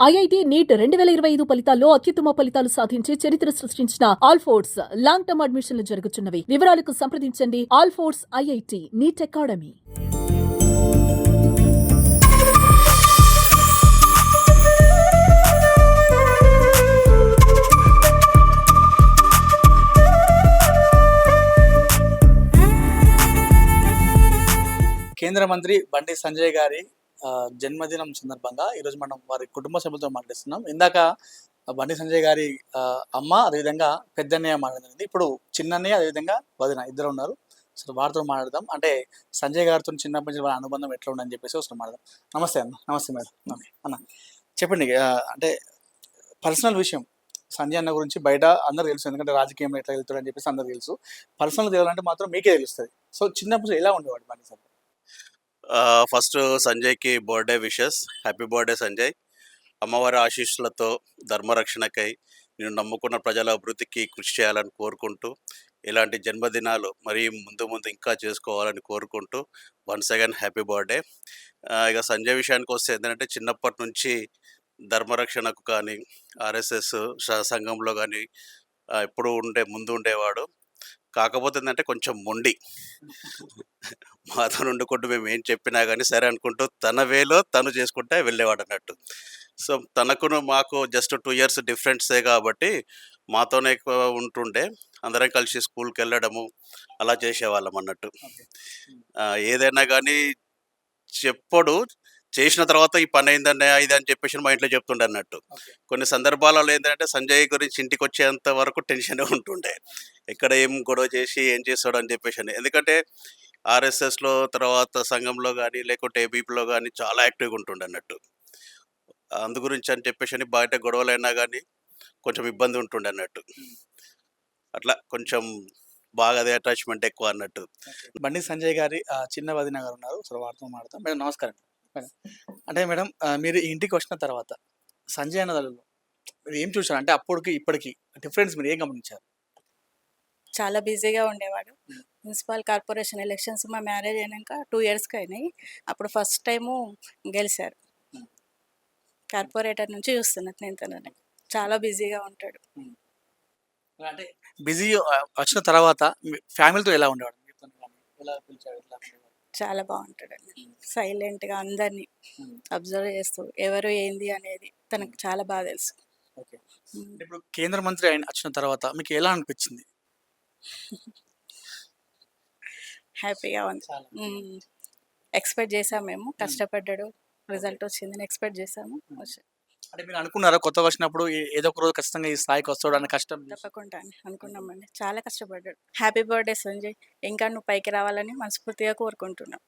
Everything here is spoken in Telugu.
ఐఐటి నీట్ 2025 ఫలితాల్లో అత్యుత్తమ ఫలితాలు సాధించి చరిత్ర సృష్టించిన ఆల్ఫోర్డ్స్ లాంగ్ టర్మ్ అడ్మిషన్లు జరుగుతున్నవి. వివరాలకు సంప్రదించండి ఆల్ఫోర్డ్స్ ఐఐటి నీట్ అకాడమీ. కేంద్ర మంత్రి బండి సంజయ్ గారి జన్మదినం సందర్భంగా ఈరోజు మనం వారి కుటుంబ సభ్యులతో మాట్లాడుతున్నాం. ఇందాక బండి సంజయ్ గారి అమ్మ, అదేవిధంగా పెద్దన్నయ్య మాట్లాడింది. ఇప్పుడు చిన్నన్నయ్య, అదేవిధంగా వదిన ఇద్దరు ఉన్నారు. అసలు వారితో మాట్లాడదాం. అంటే సంజయ్ గారితో చిన్నప్పటి నుంచి వాళ్ళ అనుబంధం ఎట్లా ఉందని చెప్పేసి ఒకసారి మాట్లాడదాం. నమస్తే అన్న. నమస్తే మేడం. అన్న చెప్పండి, అంటే పర్సనల్ విషయం సంజయ్ అన్న గురించి బయట అందరూ తెలుసు, ఎందుకంటే రాజకీయంలో ఎట్లా వెళ్తాడు అని చెప్పేసి అందరూ తెలుసు. పర్సనల్ తెలియాలంటే మాత్రం మీకే తెలుస్తుంది. సో చిన్నప్పుడు ఎలా ఉండేవాడు బండి సంజయ్? ఫస్ట్ సంజయ్కి birthday wishes. Happy birthday Sanjay. అమ్మవారి ఆశీస్సులతో ధర్మరక్షణకై నేను నమ్ముకున్న ప్రజల అభివృద్ధికి కృషి చేయాలని కోరుకుంటూ, ఇలాంటి జన్మదినాలు మరీ ముందు ముందు ఇంకా చేసుకోవాలని కోరుకుంటూ వన్స్ అగైన్ హ్యాపీ బర్త్డే. ఇక సంజయ్ విషయానికి వస్తే ఏంటంటే చిన్నప్పటి నుంచి ధర్మరక్షణకు కానీ ఆర్ఎస్ఎస్ సంఘంలో కానీ ఎప్పుడు ముందు ఉండేవాడు. కాకపోతే ఏంటంటే కొంచెం మొండి. మాతో వండుకుంటూ మేము ఏం చెప్పినా కానీ సరే అనుకుంటూ తన వేలో తను చేసుకుంటే వెళ్ళేవాడు అన్నట్టు. సో తనకును మాకు జస్ట్ 2 years డిఫరెన్సే కాబట్టి మాతోనే ఎక్కువ ఉంటుండే. అందరం కలిసి స్కూల్కి వెళ్ళడము అలా చేసేవాళ్ళం అన్నట్టు. ఏదైనా కానీ చెప్పడు, చేసిన తర్వాత ఈ పని అయిందన్న ఇది అని చెప్పేసి మా ఇంట్లో చెప్తుండే అన్నట్టు. కొన్ని సందర్భాలలో ఏంటంటే సంజయ్ గురించి ఇంటికి వచ్చేంత వరకు టెన్షనే ఉంటుండే, ఎక్కడ ఏం గొడవ చేసి ఏం చేస్తాడు అని చెప్పేసి. ఎందుకంటే ఆర్ఎస్ఎస్లో తర్వాత సంఘంలో కానీ లేకుంటే ఏబీపీలో కానీ చాలా యాక్టివ్గా ఉంటుండే అన్నట్టు. అందు గురించి అని చెప్పేసి బయట గొడవలైనా కానీ కొంచెం ఇబ్బంది ఉంటుండే అన్నట్టు. అట్లా కొంచెం బాగా అదే అటాచ్మెంట్ ఎక్కువ అన్నట్టు. బండి సంజయ్ గారి చిన్న వదిన గారు ఉన్నారు. సో వారితో మాట్లాడతాం. మేడం నమస్కారం. మేడం, అంటే మేడం మీరు ఈ ఇంటికి వచ్చిన తర్వాత సంజయ్ అన్నదాలలో మీరు ఏం చూసారు? అంటే అప్పటికి ఇప్పటికి డిఫరెన్స్ మీరు ఏం గమనించారు? చాలా బిజీగా ఉండేవాడు. మున్సిపల్ కార్పొరేషన్ ఎలక్షన్స్ మా మ్యారేజ్ అయినాక 2 yearsకి అయినాయి. అప్పుడు ఫస్ట్ టైము గెలిచారు. కార్పొరేటర్ నుంచి చూస్తున్నట్టు నేను తనని. చాలా బిజీగా ఉంటాడు. అంటే బిజీ వచ్చిన తర్వాత ఫ్యామిలీతో ఎలా ఉండేవాడు? ఎలా పిలిచాడు? చాలా బాగుంటాడండి. సైలెంట్గా అందరినీ అబ్జర్వ్ చేస్తూ ఎవరు ఏంది అనేది తనకు చాలా బాగా తెలుసు. ఓకే. ఇప్పుడు కేంద్ర మంత్రి ఆయన వచ్చిన తర్వాత మీకు ఎలా అనిపించింది? హ్యాపీగా ఉంది. ఎక్స్పెక్ట్ చేసాం మేము, కష్టపడ్డాడు, రిజల్ట్ వచ్చిందని ఎక్స్పెక్ట్ చేసాము. అంటే మీరు అనుకున్నారా కొత్తగా వచ్చినప్పుడు ఏదో ఒక రోజు ఖచ్చితంగా ఈ స్థాయికి వస్తాడు అనే కష్టం? తప్పకుండా అనుకున్నామండి. చాలా కష్టపడ్డాడు. Happy birthday Sanjay. ఇంకా నువ్వు పైకి రావాలని మనస్ఫూర్తిగా కోరుకుంటున్నాం.